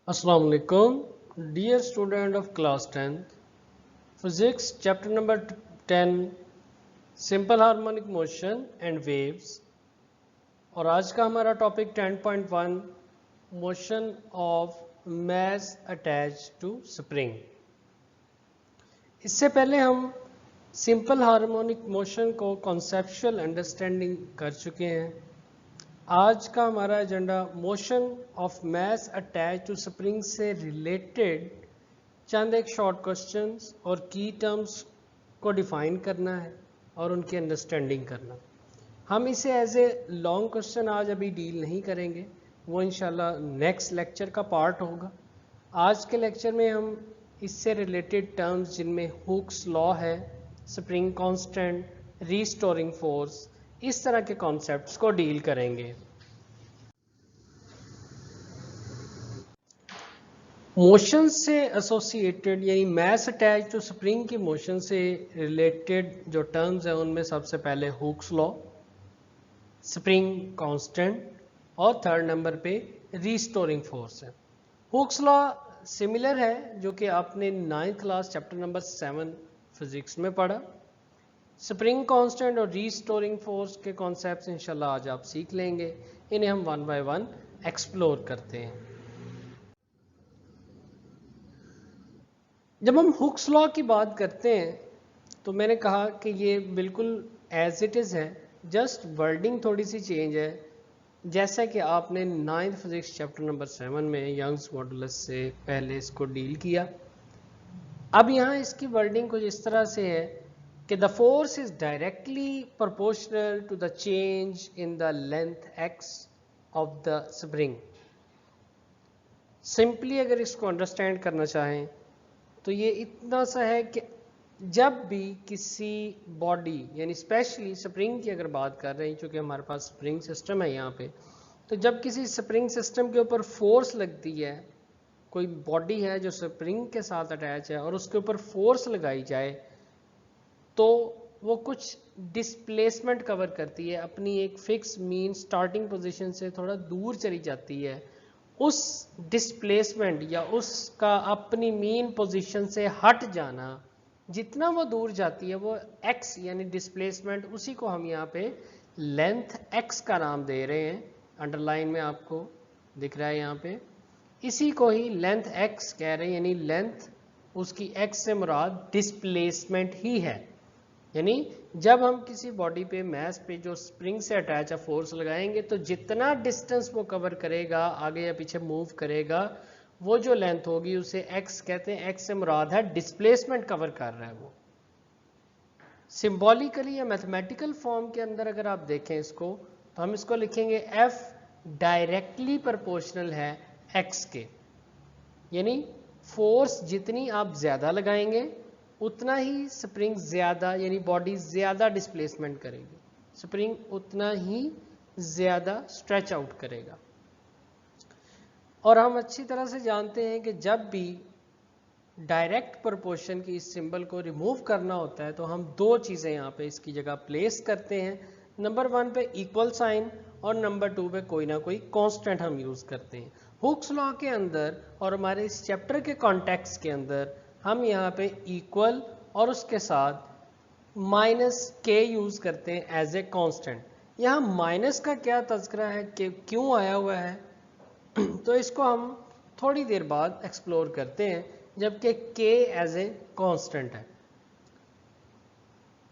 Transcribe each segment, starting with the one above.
Assalamu alaikum, dear student of class 10th, physics chapter number 10, simple harmonic motion and waves। और आज का हमारा topic 10.1 motion of mass attach to spring. इससे पहले हम simple harmonic motion को conceptual understanding कर चुके हैं। आज का हमारा agenda motion of mass attach to spring से रिलेटेड चंद एक शॉर्ट क्वेश्चंस और की टर्म्स को डिफाइन करना है और उनकी अंडरस्टैंडिंग करना। हम इसे एज ए लॉन्ग क्वेश्चन आज अभी डील नहीं करेंगे, वो इंशाल्लाह नेक्स्ट लेक्चर का पार्ट होगा। आज के लेक्चर में हम इससे रिलेटेड टर्म्स जिनमें हुक्स लॉ है, स्प्रिंग कांस्टेंट, रीस्टोरिंग फोर्स, इस तरह के कॉन्सेप्ट्स को डील करेंगे। मोशन से एसोसिएटेड यानी मास अटैच टू स्प्रिंग की मोशन से रिलेटेड जो टर्म्स हैं उनमें सबसे पहले हुक्स लॉ, स्प्रिंग कांस्टेंट और थर्ड नंबर पे रीस्टोरिंग फोर्स है। हुक्स लॉ सिमिलर है जो कि आपने 9th class chapter number 7 physics में पढ़ा। स्प्रिंग कांस्टेंट और रीस्टोरिंग फोर्स के कॉन्सेप्ट्स इंशाल्लाह आज आप सीख लेंगे। इन्हें हम वन बाय वन एक्सप्लोर करते हैं। जब हम हुक्स लॉ की बात करते हैं तो मैंने कहा कि ये बिल्कुल एज इट इज़ है, जस्ट वर्डिंग थोड़ी सी चेंज है। जैसा कि आपने 9th फिजिक्स चैप्टर नंबर 7 में यंग्स मॉडुलस से पहले इसको डील किया। अब यहाँ इसकी वर्डिंग कुछ इस तरह से है कि the force is directly proportional to the change in the length x of the spring. Simply अगर इसको अंडरस्टैंड करना चाहें तो ये इतना सा है कि जब भी किसी बॉडी यानी स्पेशली स्प्रिंग की अगर बात कर रहे हैं, क्योंकि हमारे पास स्प्रिंग सिस्टम है यहाँ पे, तो जब किसी स्प्रिंग सिस्टम के ऊपर फोर्स लगती है, कोई बॉडी है जो स्प्रिंग के साथ अटैच है और उसके ऊपर फोर्स लगाई जाए तो वो कुछ डिस्प्लेसमेंट कवर करती है, अपनी एक फिक्स मीन स्टार्टिंग पोजीशन से थोड़ा दूर चली जाती है। उस डिस्प्लेसमेंट या उसका अपनी मीन पोजीशन से हट जाना, जितना वो दूर जाती है वो x यानी डिस्प्लेसमेंट, उसी को हम यहाँ पे लेंथ x का नाम दे रहे हैं। अंडरलाइन में आपको दिख रहा है यहाँ पे, इसी को ही लेंथ x कह रहे हैं, यानी लेंथ उसकी x से मुराद डिस्प्लेसमेंट ही है। यानी जब हम किसी बॉडी पे मास पे जो स्प्रिंग से अटैच है फोर्स लगाएंगे तो जितना डिस्टेंस वो कवर करेगा, आगे या पीछे मूव करेगा, वो जो लेंथ होगी उसे x कहते हैं। x से मुराद है डिस्प्लेसमेंट कवर कर रहा है वो। सिंबॉलिकली या मैथमेटिकल फॉर्म के अंदर अगर आप देखें इसको तो हम इसको लिखेंगे f डायरेक्टली प्रोपोर्शनल है x के, यानी फोर्स जितनी आप ज्यादा लगाएंगे उतना ही स्प्रिंग ज्यादा यानी बॉडी ज्यादा डिस्प्लेसमेंट करेगी, स्प्रिंग उतना ही ज्यादा स्ट्रेच आउट करेगा। और हम अच्छी तरह से जानते हैं कि जब भी डायरेक्ट प्रोपोर्शन की इस सिंबल को रिमूव करना होता है तो हम दो चीजें यहाँ पे इसकी जगह प्लेस करते हैं। नंबर 1 पे इक्वल साइन और नंबर 2 पे कोई ना कोई कांस्टेंट हम यूज करते हैं। हुक्स लॉ के अंदर और हमारे इस चैप्टर के कॉन्टेक्स्ट के अंदर हम यहाँ पे इक्वल और उसके साथ माइनस के यूज करते हैं एज ए कांस्टेंट। यहाँ माइनस का क्या तज़किरा है कि क्यों आया हुआ है तो इसको हम थोड़ी देर बाद एक्सप्लोर करते हैं, जबकि के एज ए कांस्टेंट है।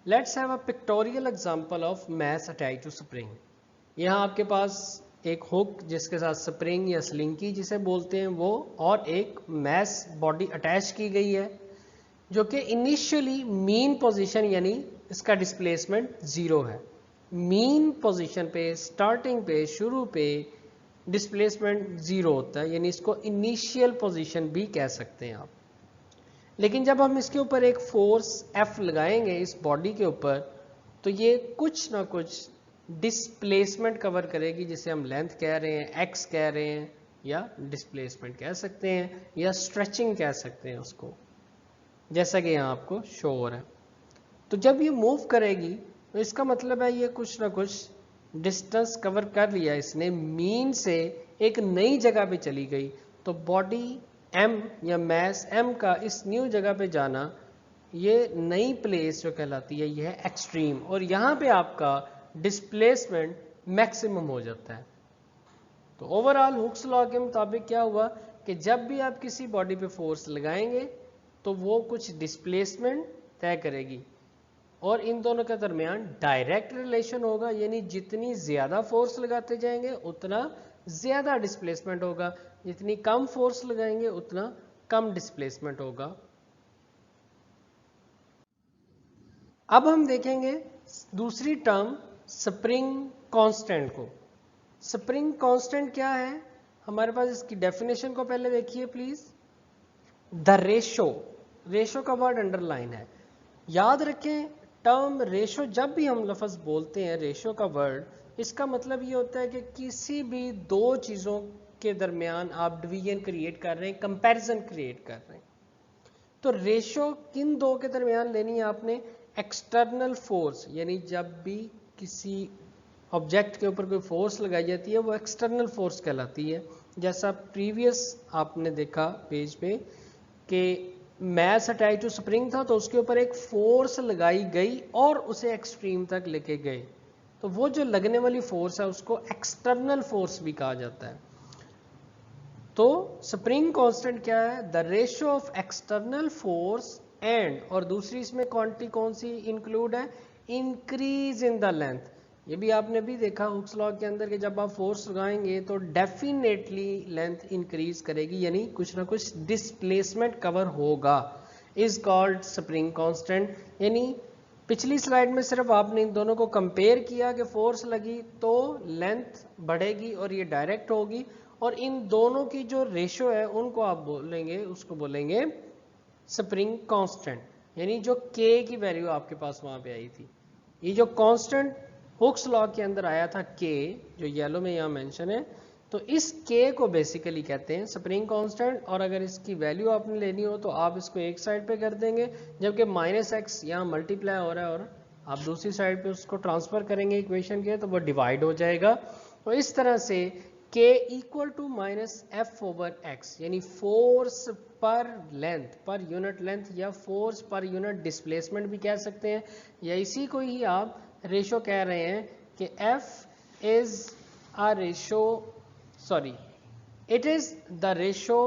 Let's have a pictorial example of mass attach to spring. यहाँ आपके पास एक हुक जिसके साथ स्प्रिंग या स्लिंकी जिसे बोलते हैं वो, और एक मास बॉडी अटैच की गई है जो कि इनिशियली मीन पोजीशन यानी इसका डिस्प्लेसमेंट 0 है। मीन पोजीशन पे, स्टार्टिंग पे, शुरू पे डिस्प्लेसमेंट 0 होता है, यानी इसको इनिशियल पोजीशन भी कह सकते हैं आप। लेकिन जब हम इसके ऊपर एक फोर्स F लगाएंगे इस बॉडी के ऊपर तो ये कुछ ना कुछ डिस्प्लेसमेंट कवर करेगी, जिसे हम लेंथ कह रहे हैं, x कह रहे हैं, या डिस्प्लेसमेंट कह सकते हैं, या स्ट्रेचिंग कह सकते हैं उसको, जैसा कि यहाँ आपको शो हो रहा है। तो जब ये मूव करेगी तो इसका मतलब है ये कुछ ना कुछ डिस्टेंस कवर कर लिया इसने, मीन से एक नई जगह पे चली गई, तो बॉडी m या मैस m का इस न्यू जगह पे जाना, ये नई प्लेस जो कहलाती है ये है एक्सट्रीम, और यहाँ पे आपका डिस्प्लेसमेंट मैक्सिमम हो जाता है। तो ओवरऑल हुक्स लॉ के मुताबिक क्या हुआ कि जब भी आप किसी बॉडी पे फोर्स लगाएंगे तो वो कुछ डिस्प्लेसमेंट तय करेगी, और इन दोनों के दरमियान डायरेक्ट रिलेशन होगा, यानी जितनी ज़्यादा फोर्स लगाते जाएंगे उतना ज़्यादा डिस्प्लेसमेंट होगा, जितनी कम फोर्स लगाएंगे उतना कम डिस्प्लेसमेंट होगा। अब हम देखेंगे दूसरी टर्म स्प्रिंग कांस्टेंट को। स्प्रिंग कांस्टेंट क्या है, हमारे पास इसकी डेफिनेशन को पहले देखिए प्लीज। द रेशो का वर्ड अंडरलाइन है, याद रखें टर्म रेशो, जब भी हम लफ्ज बोलते हैं रेशो का वर्ड, इसका मतलब ये होता है कि किसी भी दो चीजों के दरमियान आप डिवीजन क्रिएट कर रहे हैं, कंपैरिजन क्रिएट कर रहे हैं। तो रेशो किन दो के दरमियान लेनी है आपने, एक्सटर्नल फोर्स, यानी जब भी किसी ऑब्जेक्ट के ऊपर कोई फोर्स लगाई जाती है वो एक्सटर्नल फोर्स कहलाती है। जैसा प्रीवियस आपने देखा पेज पे कि मैस अटैच टू स्प्रिंग था, तो उसके ऊपर एक फोर्स लगाई गई और उसे एक्सट्रीम तक लेके गए, तो वो जो लगने वाली फोर्स है उसको एक्सटर्नल फोर्स भी कहा जाता है। तो स्प्रिंग कांस्टेंट क्या है, the ratio of external force and, और दूसरी इसमें क्वांटिटी कौन सी इंक्लूड है, इंक्रीज इन द लेंथ। ये भी आपने भी देखा हुक्स लॉ के अंदर कि जब आप फोर्स लगाएंगे तो डेफिनेटली लेंथ इंक्रीज करेगी, यानी कुछ ना कुछ डिस्प्लेसमेंट कवर होगा, इज कॉल्ड स्प्रिंग कांस्टेंट। यानी पिछली स्लाइड में सिर्फ आपने इन दोनों को कंपेयर किया कि फोर्स लगी तो लेंथ बढ़ेगी और ये डायरेक्ट होगी, और इन दोनों की जो रेशियो है उनको आप बोलेंगे, उसको बोलेंगे स्प्रिंग कांस्टेंट, यानी जो k की वैल्यू आपके पास वहां पे आई थी। ये जो कांस्टेंट हुक्स लॉ के अंदर आया था k, जो येलो में यहाँ मेंशन है, तो इस k को बेसिकली कहते हैं स्प्रिंग कांस्टेंट। और अगर इसकी वैल्यू आपने लेनी हो तो आप इसको एक साइड पे कर देंगे, जबकि -x यहाँ मल्टीप्लाई हो रहा है और आप दूसरी साइड पे उसको ट्रांसफर करेंगे इक्वेशन के, तो वो डिवाइड हो जाएगा। तो इस तरह से k इक्वल टू -f/x, यानी फोर्स पर लेंथ, पर यूनिट लेंथ, या फोर्स पर यूनिट डिस्प्लेसमेंट भी कह सकते हैं, या इसी को ही आप रेशो कह रहे हैं कि f is a ratio, sorry it is the ratio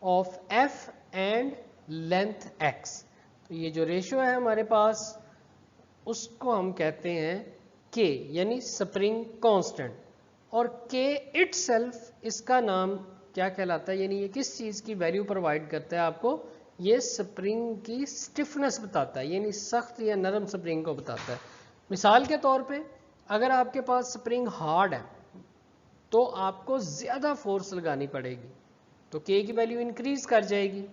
of f and length x। तो ये जो रेशो है हमारे पास उसको हम कहते हैं k, यानी स्प्रिंग कांस्टेंट। और k इटसेल्फ इसका नाम क्या कहलाता है, यानी ये किस चीज की वैल्यू प्रोवाइड करता है आपको, ये स्प्रिंग की स्टिफनेस बताता है, यानी सख्त या नरम स्प्रिंग को बताता है। मिसाल के तौर पे अगर आपके पास स्प्रिंग हार्ड है तो आपको ज्यादा फोर्स लगानी पड़ेगी, तो k की वैल्यू इंक्रीज कर जाएगी।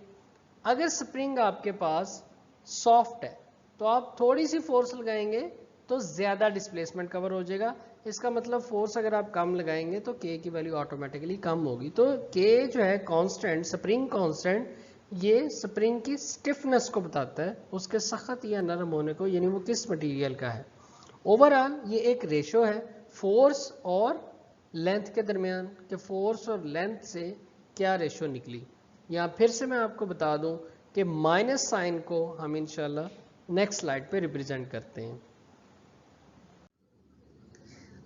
अगर स्प्रिंग आपके पास सॉफ्ट है तो आप थोड़ी सी फोर्स लगाएंगे तो ज्यादा डिस्प्लेसमेंट कवर हो जाएगा। इसका मतलब फोर्स अगर आप कम लगाएंगे तो k की वैल्यू ऑटोमेटिकली कम होगी। तो k जो है कांस्टेंट, स्प्रिंग कांस्टेंट, ये स्प्रिंग की स्टिफनेस को बताता है, उसके सख्त या नरम होने को, यानी वो किस मटेरियल का है। ओवरऑल ये एक रेशो है फोर्स और लेंथ के दरमियान, कि फोर्स और लेंथ से क्या रेशो निकली। या फिर से मैं आपको बता दूं कि माइनस साइन को हम इंशाल्लाह नेक्स्ट स्लाइड पे रिप्रेजेंट करते हैं।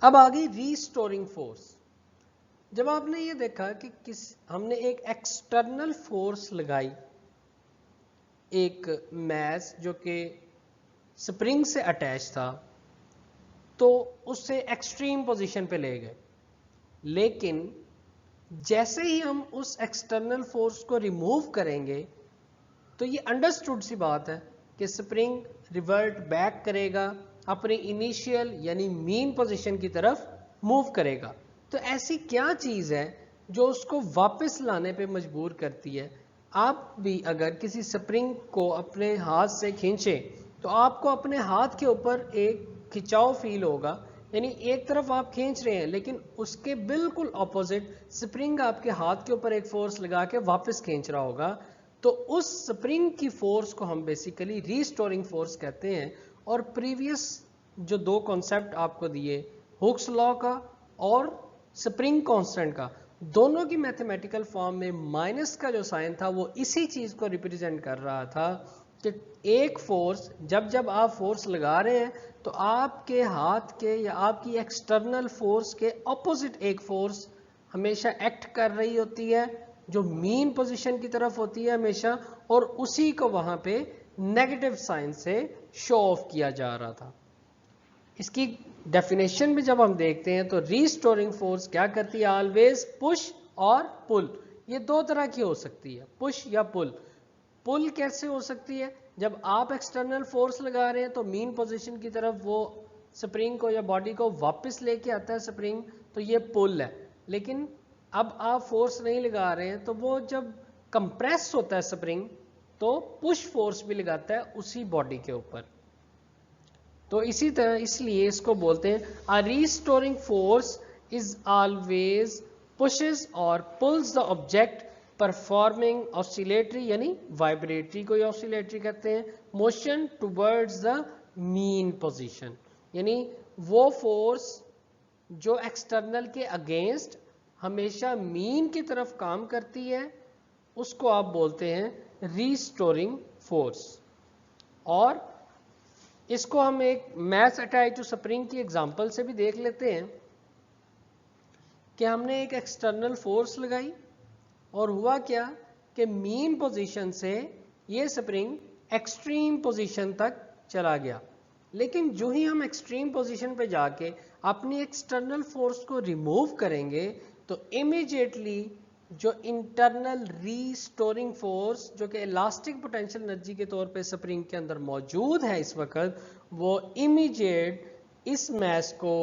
अब आगे रीस्टोरिंग फोर्स। जब आपने ये देखा कि हमने एक एक्सटर्नल फोर्स लगाई, एक मैस जो कि स्प्रिंग से अटैच था, तो उससे एक्सट्रीम पोजीशन पे ले गए, लेकिन जैसे ही हम उस एक्सटर्नल फोर्स को रिमूव करेंगे तो ये अंडरस्टूड सी बात है कि स्प्रिंग रिवर्ट बैक करेगा, अपनी इनिशियल यानी मीन पोजीशन की तरफ मूव करेगा। तो ऐसी क्या चीज है जो उसको वापस लाने पे मजबूर करती है। आप भी अगर किसी स्प्रिंग को अपने हाथ से खींचें तो आपको अपने हाथ के ऊपर एक खिंचाव फील होगा, यानी एक तरफ आप खींच रहे हैं लेकिन उसके बिल्कुल ऑपोजिट स्प्रिंग आपके हाथ के ऊपर एक फोर्स लगा के वापस खींच रहा होगा। तो उस स्प्रिंग की फोर्स को हम बेसिकली रीस्टोरिंग फोर्स कहते हैं। और प्रीवियस जो दो कॉन्सेप्ट आपको दिए, हुक्स लॉ का और स्प्रिंग कांस्टेंट का, दोनों की मैथमेटिकल फॉर्म में माइनस का जो साइन था वो इसी चीज को रिप्रेजेंट कर रहा था कि एक फोर्स जब आप फोर्स लगा रहे हैं तो आपके हाथ के या आपकी एक्सटर्नल फोर्स के ऑपोजिट एक फोर्स हमेशा एक्ट कर रही होती है जो मीन पोजीशन की तरफ होती है हमेशा, और उसी को वहां पे नेगेटिव साइन से शो ऑफ किया जा रहा था। इसकी डेफिनेशन में जब हम देखते हैं तो रीस्टोरिंग फोर्स क्या करती है, ऑलवेज पुश और पुल। ये दो तरह की हो सकती है, पुश या पुल। पुल कैसे हो सकती है, जब आप एक्सटर्नल फोर्स लगा रहे हैं तो मीन पोजीशन की तरफ वो स्प्रिंग को या बॉडी को वापस लेके आता है स्प्रिंग, तो ये पुल है। लेकिन अब आप फोर्स नहीं लगा रहे हैं तो वो जब कंप्रेस होता है स्प्रिंग तो पुश फोर्स भी लगाता है उसी बॉडी के ऊपर। तो इसी तरह इसलिए इसको बोलते हैं a restoring force is always pushes और pulls the object performing oscillatory यानी वाइब्रेटरी को ऑसिलेटरी कहते हैं motion towards the mean position, यानी वो फोर्स जो एक्सटर्नल के अगेंस्ट हमेशा मीन की तरफ काम करती है उसको आप बोलते हैं रीस्टोरिंग फोर्स। और इसको हम एक मैस अटैच टू स्प्रिंग की एग्जांपल से भी देख लेते हैं कि हमने एक एक्सटर्नल फोर्स लगाई और हुआ क्या कि मीन पोजीशन से ये स्प्रिंग एक्सट्रीम पोजीशन तक चला गया। लेकिन जो ही हम एक्सट्रीम पोजीशन पे जाके अपनी एक्सटर्नल फोर्स को रिमूव करेंगे तो इमीडिएटली जो इंटरनल रीस्टोरिंग फोर्स जो कि इलास्टिक पोटेंशियल एनर्जी के तौर पे स्प्रिंग के अंदर मौजूद है इस वक्त, वो इमीडिएट इस मैस को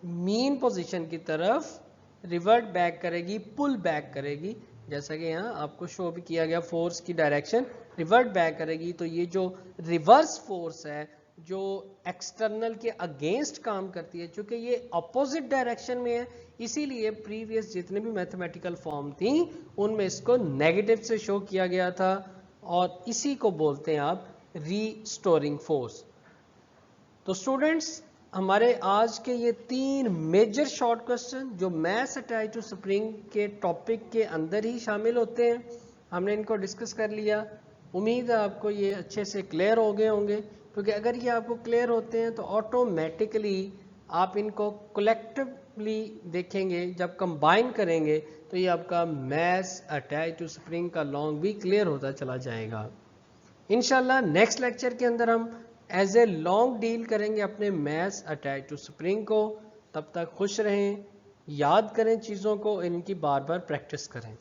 मीन पोजीशन की तरफ रिवर्ट बैक करेगी, पुल बैक करेगी। जैसा कि यहाँ आपको शो भी किया गया फोर्स की डायरेक्शन रिवर्ट बैक करेगी। तो ये जो रिवर्स फोर्स है जो एक्सटर्नल के अगेंस्ट काम करती है, चूंकि ये अपोजिट डायरेक्शन में है इसीलिए प्रीवियस जितने भी मैथमेटिकल फॉर्म थी उनमें इसको नेगेटिव से शो किया गया था और इसी को बोलते हैं आप रीस्टोरिंग फोर्स। तो स्टूडेंट्स हमारे आज के ये 3 मेजर शॉर्ट क्वेश्चन जो मैस अटैच टू स्प्रिंग के टॉपिक के अंदर ही शामिल होते हैं, हमने इनको डिस्कस कर लिया। उम्मीद है आपको ये अच्छे से क्लियर हो गए होंगे, क्योंकि अगर ये आपको क्लियर होते हैं तो ऑटोमेटिकली आप इनको कलेक्टिवली देखेंगे, जब कंबाइन करेंगे तो ये आपका मैस अटैच टू स्प्रिंग का लॉन्ग भी क्लियर होता चला जाएगा। इंशाल्लाह नेक्स्ट लेक्चर के अंदर हम एज ए लॉन्ग डील करेंगे अपने मैस अटैच टू स्प्रिंग को। तब तक खुश रहें, याद करें चीज़ों को, इनकी बार बार प्रैक्टिस करें।